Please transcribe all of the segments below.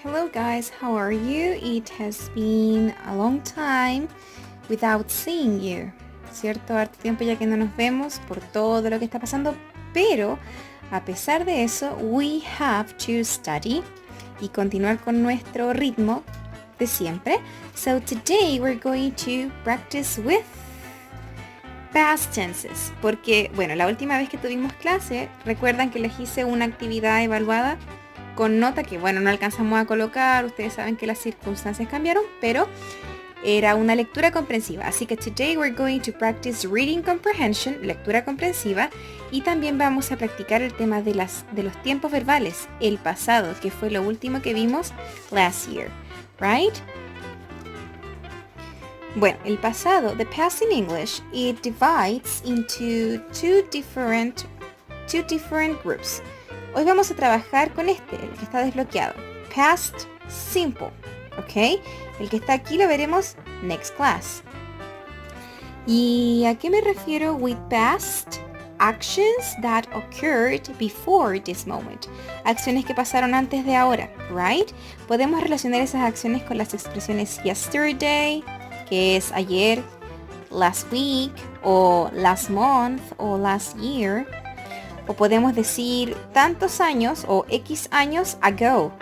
Hello guys, how are you? It has been a long time without seeing you. ¿Cierto? Harto tiempo ya que no nos vemos por todo lo que está pasando, pero a pesar de eso, we have to study y continuar con nuestro ritmo de siempre. So today we're going to practice with past tenses, porque bueno, la última vez que tuvimos clase, recuerdan que les hice una actividad evaluada con nota que bueno, no alcanzamos a colocar, ustedes saben que las circunstancias cambiaron, pero era una lectura comprensiva. Así que today we're going to practice reading comprehension, lectura comprensiva, y también vamos a practicar el tema de los tiempos verbales, el pasado, que fue lo último que vimos last year, right? Bueno, el pasado, the past in English, it divides into two different groups. Hoy vamos a trabajar con el que está desbloqueado. Past simple, ¿ok? El que está aquí lo veremos next class. ¿Y a qué me refiero with past? Actions that occurred before this moment. Acciones que pasaron antes de ahora, right? Podemos relacionar esas acciones con las expresiones yesterday, que es ayer, last week, o last month, o last year. O podemos decir tantos años o X años ago.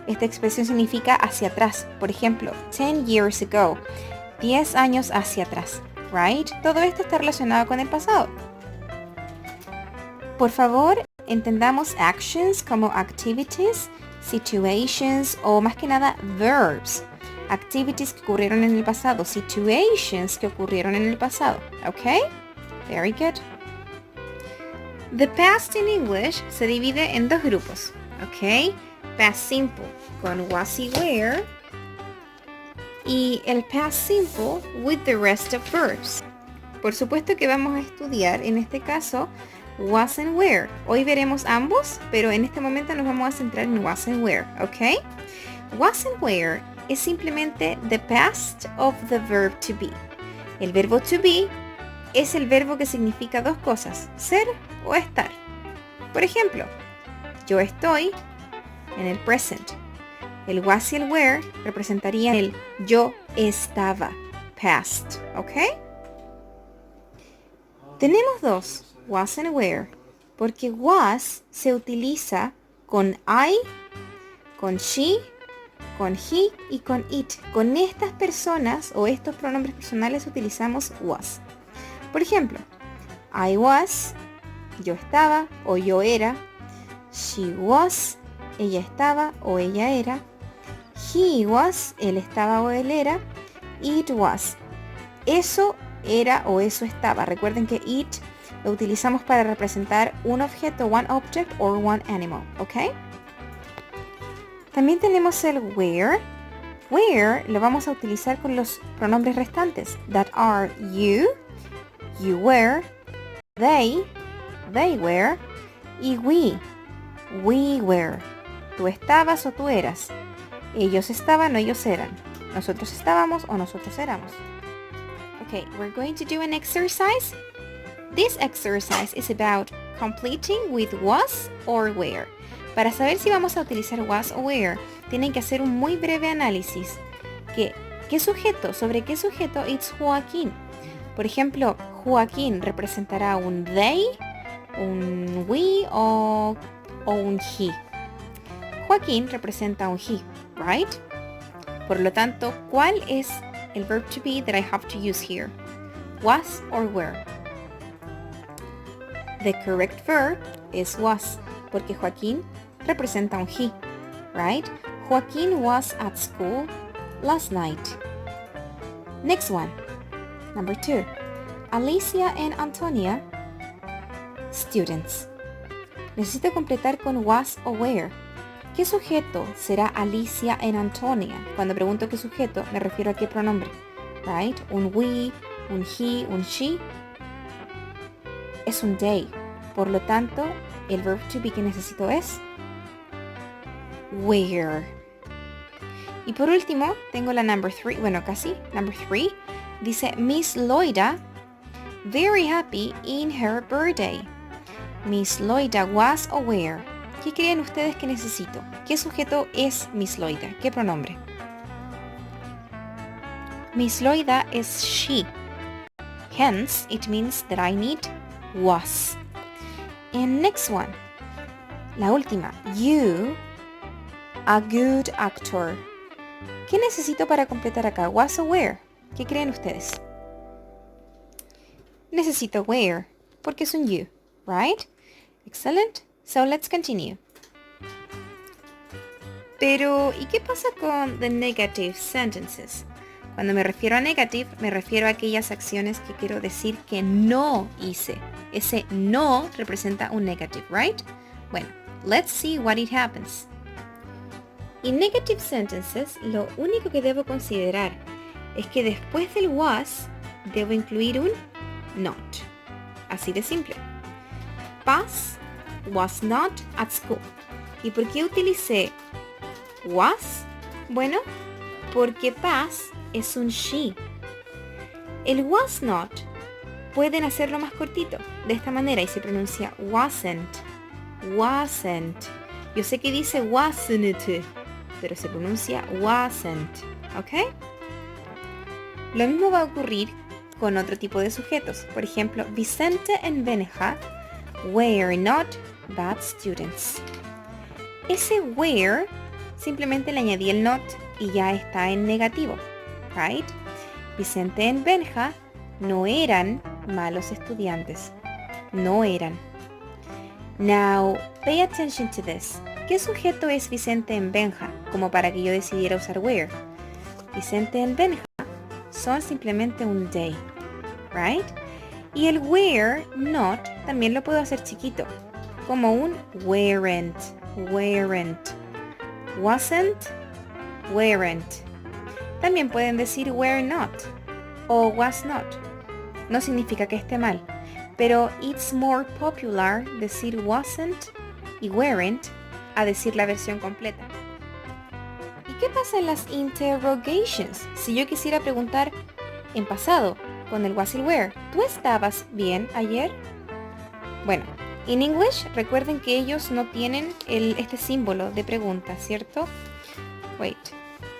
Esta expresión significa hacia atrás. Por ejemplo, 10 years ago. 10 años hacia atrás. Right? Todo esto está relacionado con el pasado. Por favor, entendamos actions como activities, situations o más que nada verbs. Activities que ocurrieron en el pasado. Situations que ocurrieron en el pasado. ¿Ok? Very good. The past in English se divide en dos grupos, ¿ok? Past simple con was y were y el past simple with the rest of verbs. Por supuesto que vamos a estudiar en este caso was and were. Hoy veremos ambos, pero en este momento nos vamos a centrar en was and were, ¿ok? Was and were es simplemente the past of the verb to be. El verbo to be es el verbo que significa dos cosas, ser o estar. Por ejemplo, yo estoy en el present. El was y el were representarían el yo estaba, past, ¿ok? Tenemos dos, was and were, porque was se utiliza con I, con she, con he y con it. Con estas personas o estos pronombres personales utilizamos was. Por ejemplo, I was, yo estaba o yo era. She was, ella estaba o ella era. He was, él estaba o él era. It was, eso era o eso estaba. Recuerden que it lo utilizamos para representar un objeto, one object or one animal, ¿ok? También tenemos el where. Where lo vamos a utilizar con los pronombres restantes. That are you, you were, they were, y we were. Tú estabas o tú eras. Ellos estaban o ellos eran. Nosotros estábamos o nosotros éramos. Okay, we're going to do an exercise. This exercise is about completing with was or were. Para saber si vamos a utilizar was o were, tienen que hacer un muy breve análisis. ¿Qué sujeto? ¿Sobre qué sujeto? It's Joaquín. Por ejemplo, Joaquín representará un they, un we o un he. Joaquín representa un he, right? Por lo tanto, ¿cuál es el verb to be that I have to use here? Was or were? The correct verb is was, porque Joaquín representa un he, right? Joaquín was at school last night. Next one. Number 2. Alicia and Antonia, students. Necesito completar con was o were. ¿Qué sujeto será Alicia and Antonia? Cuando pregunto qué sujeto, me refiero a qué pronombre, right? Un we, un he, un she. Es un they. Por lo tanto, el verb to be que necesito es were. Y por último, tengo la number 3, bueno, casi, number 3. Dice, Miss Loida, very happy in her birthday. Miss Loida was aware. ¿Qué creen ustedes que necesito? ¿Qué sujeto es Miss Loida? ¿Qué pronombre? Miss Loida es she. Hence, it means that I need was. And next one. La última. You, a good actor. ¿Qué necesito para completar acá? Was o were? ¿Qué creen ustedes? Necesito where, porque es un you, right? Excellent. So let's continue. Pero, ¿y qué pasa con the negative sentences? Cuando me refiero a negative, me refiero a aquellas acciones que quiero decir que no hice. Ese no representa un negative, right? Bueno, let's see what it happens. En negative sentences, lo único que debo considerar es que después del was, debo incluir un not. Así de simple. Paz was not at school. ¿Y por qué utilicé was? Bueno, porque Paz es un she. El was not pueden hacerlo más cortito, de esta manera, y se pronuncia wasn't. Wasn't. Yo sé que dice wasn't, pero se pronuncia wasn't. ¿Ok? Lo mismo va a ocurrir con otro tipo de sujetos. Por ejemplo, Vicente and Benja were not bad students. Ese were simplemente le añadí el not y ya está en negativo, right? Vicente y Benja no eran malos estudiantes. No eran. Now, pay attention to this. ¿Qué sujeto es Vicente en Benja como para que yo decidiera usar were? Vicente en Benja son simplemente un they, right? Y el were not también lo puedo hacer chiquito, como un weren't, weren't. Wasn't, weren't. También pueden decir were not o was not. No significa que esté mal, pero it's more popular decir wasn't y weren't a decir la versión completa. ¿Y qué pasa en las interrogations? Si yo quisiera preguntar en pasado con el was y el were, ¿tú estabas bien ayer? Bueno, en English recuerden que ellos no tienen este símbolo de pregunta, ¿cierto? Wait,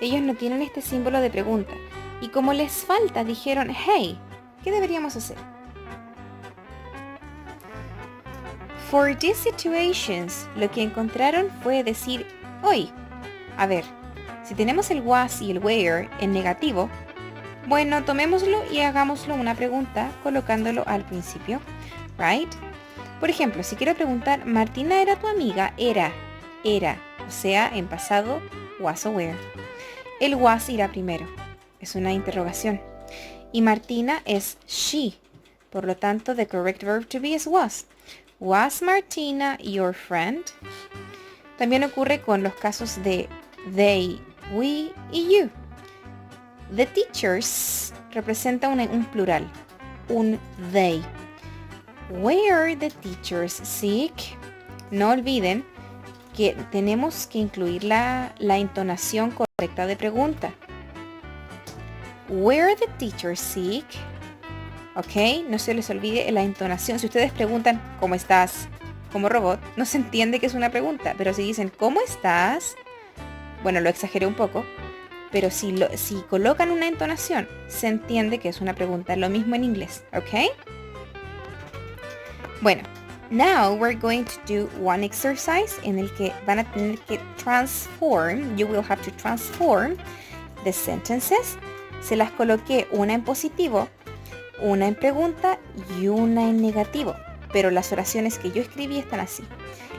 ellos no tienen este símbolo de pregunta. Y como les falta, dijeron, hey, ¿qué deberíamos hacer? For these situations, lo que encontraron fue decir, hoy, a ver, si tenemos el was y el were en negativo, bueno, tomémoslo y hagámoslo una pregunta colocándolo al principio, right? Por ejemplo, si quiero preguntar, ¿Martina era tu amiga? Era, o sea, en pasado, was o were. El was irá primero, es una interrogación. Y Martina es she, por lo tanto, the correct verb to be es was. Was Martina your friend? También ocurre con los casos de they, we y you. The teachers representa un plural, un they. Were the teachers sick? No olviden que tenemos que incluir la entonación correcta de pregunta. Were the teachers sick? Ok, no se les olvide la entonación. Si ustedes preguntan, ¿cómo estás? Como robot, no se entiende que es una pregunta, pero si dicen, ¿cómo estás? Bueno, lo exageré un poco, pero si colocan una entonación, se entiende que es una pregunta. Lo mismo en inglés, ¿ok? Bueno, now we're going to do one exercise en el que van a tener que you will have to transform the sentences. Se las coloqué una en positivo, una en pregunta y una en negativo, pero las oraciones que yo escribí están así.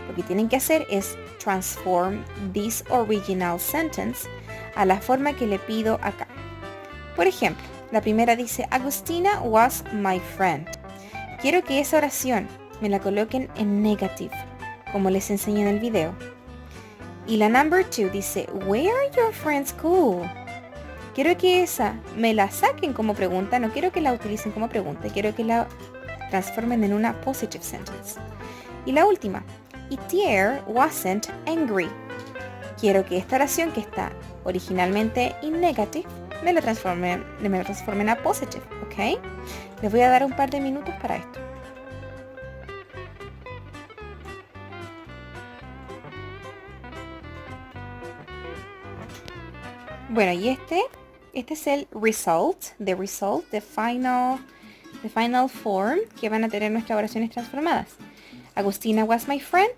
Lo que tienen que hacer es transform this original sentence a la forma que le pido acá. Por ejemplo, la primera dice, Agustina was my friend. Quiero que esa oración me la coloquen en negative, como les enseñé en el video. Y la number 2 dice, where are your friends cool? Quiero que esa me la saquen como pregunta, no quiero que la utilicen como pregunta, quiero que la transformen en una positive sentence. Y la última, Itier wasn't angry. Quiero que esta oración que está originalmente in negative me la transformen a positive, ¿ok? Les voy a dar un par de minutos para esto. Bueno, y este es el result, the final form que van a tener nuestras oraciones transformadas. Agustina was my friend,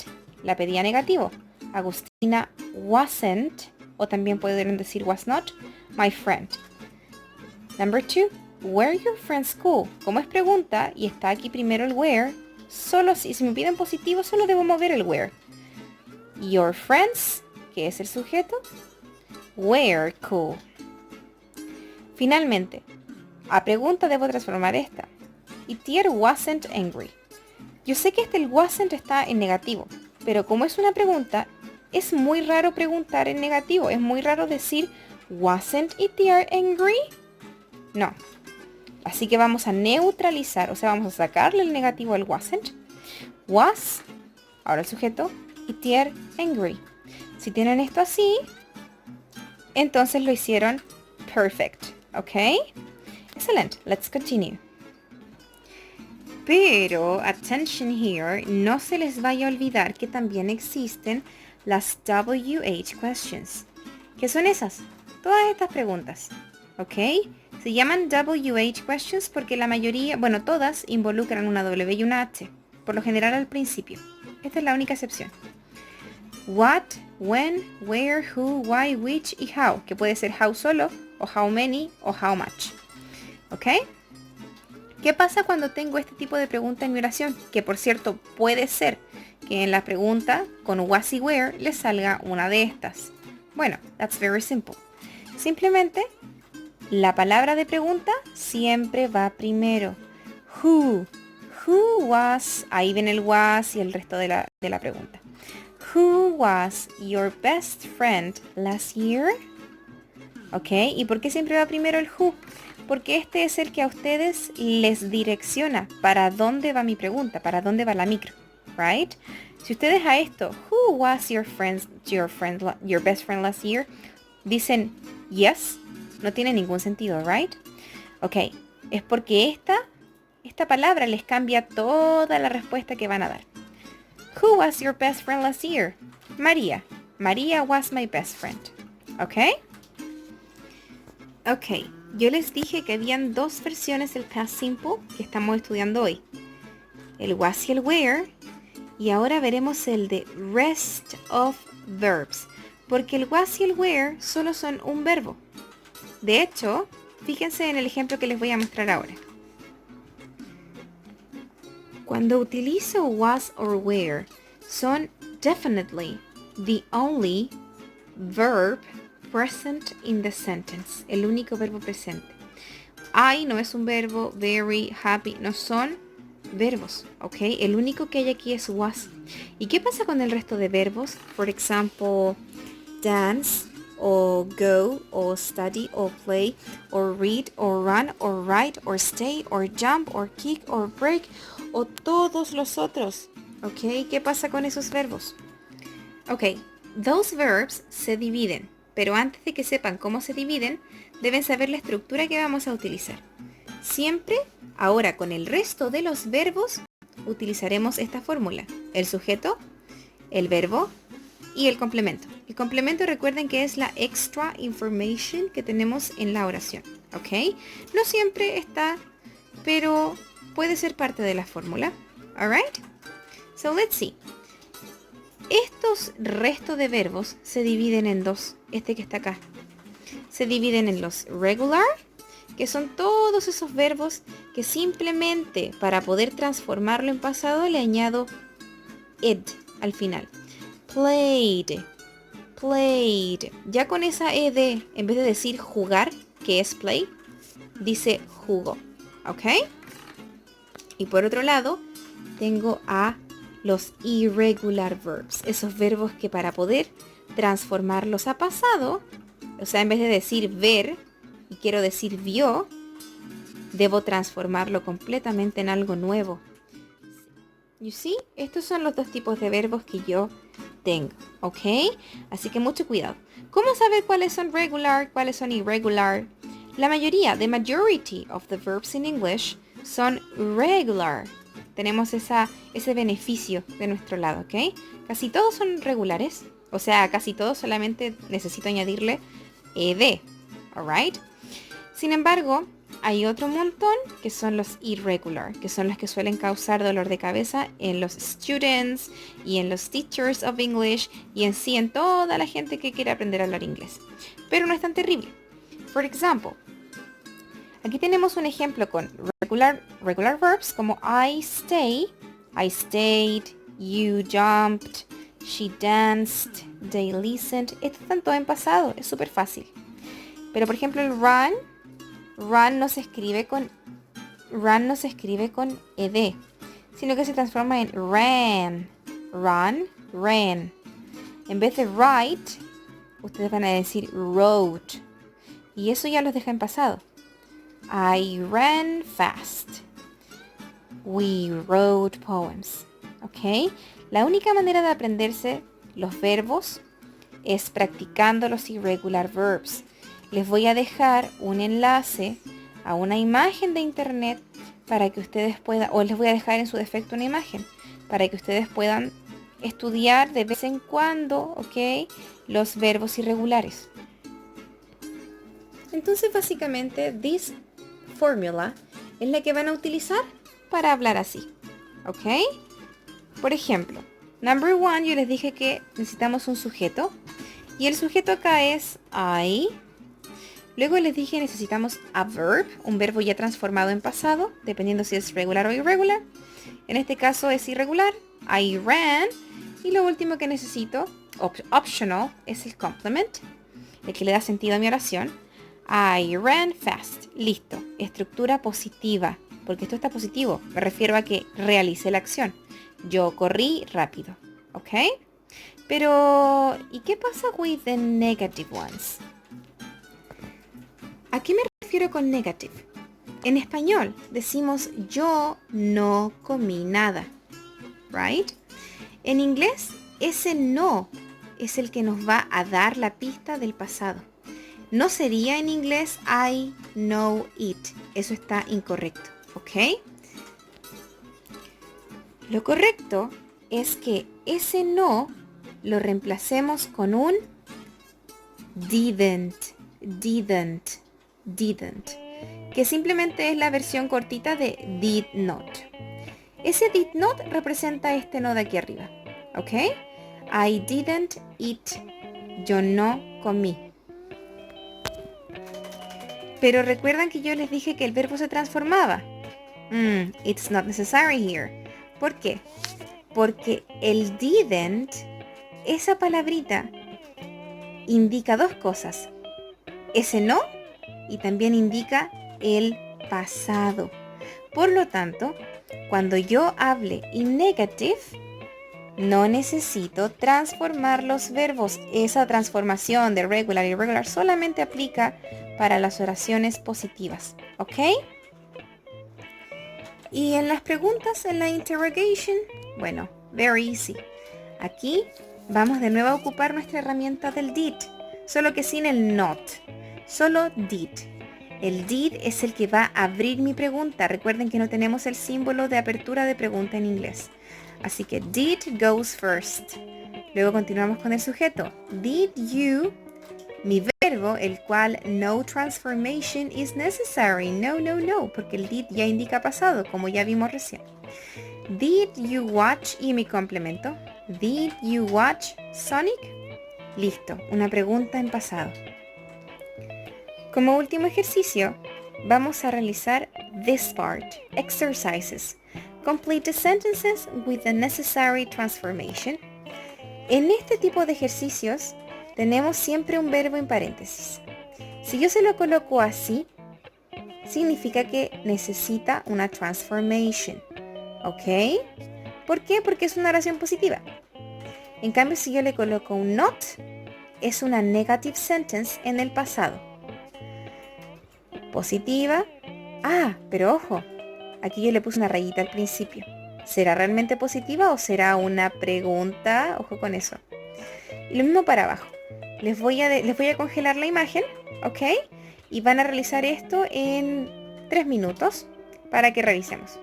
la pedía negativo. Agustina wasn't, o también pueden decir was not, my friend. Number 2, where your friends school. Como es pregunta y está aquí primero el where, solo si me piden positivo, solo debo mover el where. Your friends, que es el sujeto, were cool. Finalmente, a pregunta debo transformar esta. Itier wasn't angry. Yo sé que el wasn't está en negativo, pero como es una pregunta, es muy raro preguntar en negativo. Es muy raro decir wasn't Itier angry. No. Así que vamos a neutralizar, o sea, vamos a sacarle el negativo al wasn't. Was, ahora el sujeto, Itier angry. Si tienen esto así, entonces lo hicieron perfect, ¿ok? Excellent, let's continue. Pero, attention here, no se les vaya a olvidar que también existen las WH questions. ¿Qué son esas? Todas estas preguntas, ¿ok? Se llaman WH questions porque la mayoría, bueno, todas involucran una W y una H, por lo general al principio. Esta es la única excepción. What, when, where, who, why, which y how, que puede ser how solo, o how many, o how much. ¿Ok? ¿Qué pasa cuando tengo este tipo de pregunta en mi oración? Que por cierto, puede ser que en la pregunta con was y where le salga una de estas. Bueno, that's very simple. Simplemente, la palabra de pregunta siempre va primero. Who was, ahí viene el was y el resto de la pregunta. Who was your best friend last year? ¿Ok? ¿Y por qué siempre va primero el who? Porque este es el que a ustedes les direcciona para dónde va mi pregunta, para dónde va la micro, right? Si ustedes a esto, who was your best friend last year, dicen yes, no tiene ningún sentido, right? Ok, es porque esta palabra les cambia toda la respuesta que van a dar. Who was your best friend last year? María. María was my best friend. ¿Ok? Ok, yo les dije que habían dos versiones del past simple que estamos estudiando hoy. El was y el were. Y ahora veremos el de rest of verbs. Porque el was y el were solo son un verbo. De hecho, fíjense en el ejemplo que les voy a mostrar ahora. Cuando utilizo was or were, son definitely the only verb present in the sentence, el único verbo presente. I no es un verbo, very, happy, no son verbos, ¿ok? El único que hay aquí es was. ¿Y qué pasa con el resto de verbos? For example, dance, o go, o study, o play, or read, or run, or write, or stay, or jump, or kick, or break, o todos los otros, ¿ok? ¿Qué pasa con esos verbos? Ok, those verbs se dividen, pero antes de que sepan cómo se dividen, deben saber la estructura que vamos a utilizar. Siempre, ahora con el resto de los verbos, utilizaremos esta fórmula. El sujeto, el verbo y el complemento. El complemento, recuerden que es la extra information que tenemos en la oración, ¿ok? No siempre está, pero puede ser parte de la fórmula. Alright? So let's see. Estos restos de verbos se dividen en dos. Este que está acá. Se dividen en los regular, que son todos esos verbos que simplemente para poder transformarlo en pasado le añado ed al final. Played. Played. Ya con esa ed, en vez de decir jugar, que es play, dice jugó. ¿Ok? Y por otro lado, tengo a los irregular verbs. Esos verbos que para poder transformarlos a pasado, o sea, en vez de decir ver, y quiero decir vio, debo transformarlo completamente en algo nuevo. You see? Estos son los dos tipos de verbos que yo tengo, ¿ok? Así que mucho cuidado. ¿Cómo saber cuáles son regular, cuáles son irregular? La mayoría, the majority of the verbs in English son regular. Tenemos ese beneficio de nuestro lado, ¿ok? Casi todos son regulares. O sea, casi todos, solamente necesito añadirle ed, alright? Sin embargo, hay otro montón que son los irregular, que son los que suelen causar dolor de cabeza en los students y en los teachers of English y en sí en toda la gente que quiere aprender a hablar inglés. Pero no es tan terrible. For example, aquí tenemos un ejemplo con regular verbs como I stayed, you jumped, she danced, they listened. Estos están todos en pasado, es súper fácil. Pero por ejemplo el run no se escribe con ed, sino que se transforma en ran. Run, ran. En vez de write, ustedes van a decir wrote. Y eso ya los deja en pasado. I ran fast. We wrote poems. ¿Ok? La única manera de aprenderse los verbos es practicando los irregular verbs. Les voy a dejar un enlace a una imagen de internet para que ustedes puedan, o les voy a dejar en su defecto una imagen, para que ustedes puedan estudiar de vez en cuando, ¿ok? Los verbos irregulares. Entonces básicamente, this formula es la que van a utilizar para hablar así, ¿ok? Por ejemplo, number 1, yo les dije que necesitamos un sujeto, y el sujeto acá es I. Luego les dije necesitamos a verb, un verbo ya transformado en pasado, dependiendo si es regular o irregular. En este caso es irregular, I ran. Y lo último que necesito, optional, es el complement, el que le da sentido a mi oración. I ran fast. Listo. Estructura positiva, porque esto está positivo. Me refiero a que realicé la acción. Yo corrí rápido. ¿Ok? Pero, ¿y qué pasa with the negative ones? ¿A qué me refiero con negative? En español decimos yo no comí nada. Right? En inglés, ese no es el que nos va a dar la pista del pasado. No sería en inglés I know it. Eso está incorrecto, ¿ok? Lo correcto es que ese no lo reemplacemos con un didn't, que simplemente es la versión cortita de did not. Ese did not representa este no de aquí arriba, ¿ok? I didn't eat. Yo no comí. Pero recuerdan que yo les dije que el verbo se transformaba. It's not necessary here. ¿Por qué? Porque el didn't, esa palabrita, indica dos cosas. Ese no y también indica el pasado. Por lo tanto, cuando yo hable in negative, no necesito transformar los verbos. Esa transformación de regular y irregular solamente aplica para las oraciones positivas, ¿ok? Y en las preguntas, en la interrogation, bueno, very easy. Aquí vamos de nuevo a ocupar nuestra herramienta del did, solo que sin el not, solo did. El did es el que va a abrir mi pregunta. Recuerden que no tenemos el símbolo de apertura de pregunta en inglés. Así que did goes first. Luego continuamos con el sujeto. Did you, mi verbo, el cual no transformation is necessary. No, porque el did ya indica pasado, como ya vimos recién. Did you watch, y mi complemento. Did you watch Sonic? Listo, una pregunta en pasado. Como último ejercicio, vamos a realizar this part, exercises. Complete the sentences with the necessary transformation. En este tipo de ejercicios tenemos siempre un verbo en paréntesis. Si yo se lo coloco así, significa que necesita una transformation. ¿Ok? ¿Por qué? Porque es una oración positiva. En cambio, si yo le coloco un not, es una negative sentence en el pasado. Positiva. Pero ojo, aquí yo le puse una rayita al principio. ¿Será realmente positiva o será una pregunta? Ojo con eso. Y lo mismo para abajo. Les voy a congelar la imagen, ¿ok? Y van a realizar esto en 3 minutos para que revisemos.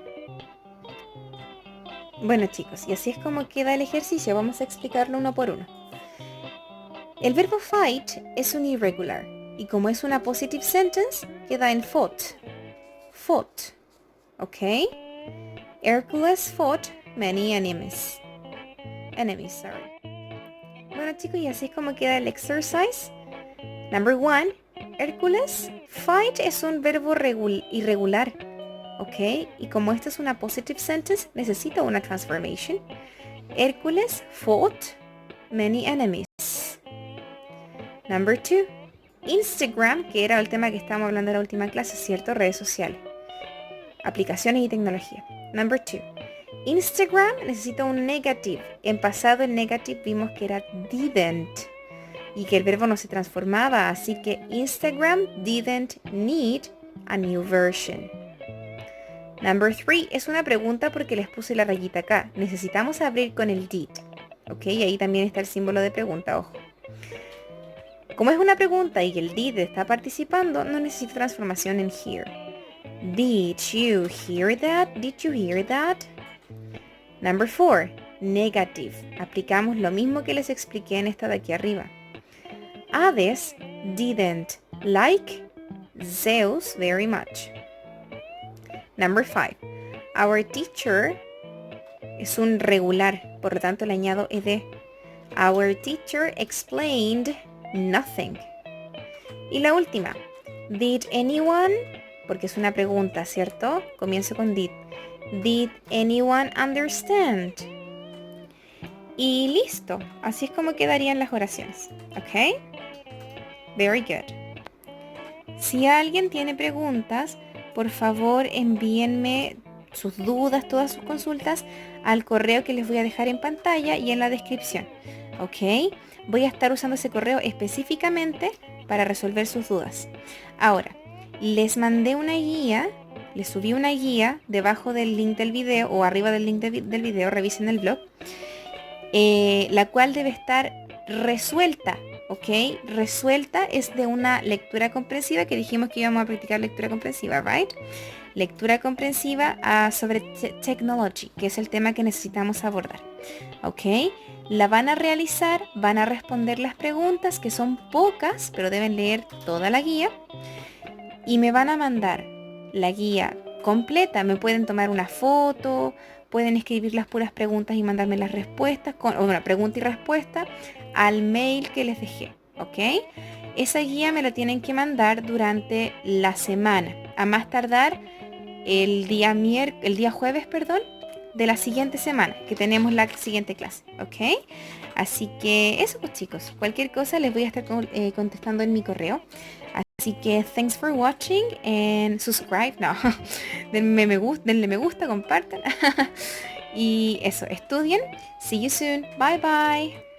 Bueno chicos, y así es como queda el ejercicio. Vamos a explicarlo uno por uno. El verbo fight es un irregular. Y como es una positive sentence, queda en fought. Fought. ¿Ok? Hercules fought many enemies. Enemies, sorry. Bueno chicos, y así es como queda el exercise. Number 1. Hércules. Fight es un verbo irregular. ¿Ok? Y como esta es una positive sentence, necesita una transformation. Hércules fought many enemies. Number 2. Instagram, que era el tema que estábamos hablando en la última clase, ¿cierto? Redes sociales. Aplicaciones y tecnología. Number 2. Instagram necesita un negative. En pasado el negative vimos que era didn't. Y que el verbo no se transformaba. Así que Instagram didn't need a new version. Number 3 es una pregunta porque les puse la rayita acá. Necesitamos abrir con el did. ¿Ok? Y ahí también está el símbolo de pregunta, ojo. Como es una pregunta y el did está participando, no necesita transformación en here. Did you hear that? Did you hear that? Number 4. Negative. Aplicamos lo mismo que les expliqué en esta de aquí arriba. Hades didn't like Zeus very much. Number 5. Our teacher es un regular, por lo tanto le añado ed. Our teacher explained nothing. Y la última. Did anyone, porque es una pregunta, ¿cierto? Comienzo con did. Did anyone understand? Y listo. Así es como quedarían las oraciones. ¿Ok? Very good. Si alguien tiene preguntas, por favor envíenme sus dudas, todas sus consultas al correo que les voy a dejar en pantalla y en la descripción. ¿Ok? Voy a estar usando ese correo específicamente para resolver sus dudas. Ahora, les mandé una guía, les subí una guía debajo del link del video o arriba del link del video, revisen el blog, la cual debe estar resuelta. ¿Ok? Resuelta es de una lectura comprensiva que dijimos que íbamos a practicar lectura comprensiva, ¿right? Lectura comprensiva sobre technology, que es el tema que necesitamos abordar. ¿Ok? La van a realizar, van a responder las preguntas, que son pocas, pero deben leer toda la guía. Y me van a mandar la guía completa. Me pueden tomar una foto, pueden escribir las puras preguntas y mandarme las respuestas, pregunta y respuesta, al mail que les dejé, ¿ok? Esa guía me la tienen que mandar durante la semana, a más tardar el día jueves, de la siguiente semana, que tenemos la siguiente clase, ¿ok? Así que eso pues chicos, cualquier cosa les voy a estar contestando en mi correo. Así que thanks for watching and subscribe, no, denle me gusta, compartan. Y eso, estudien. See you soon. Bye bye.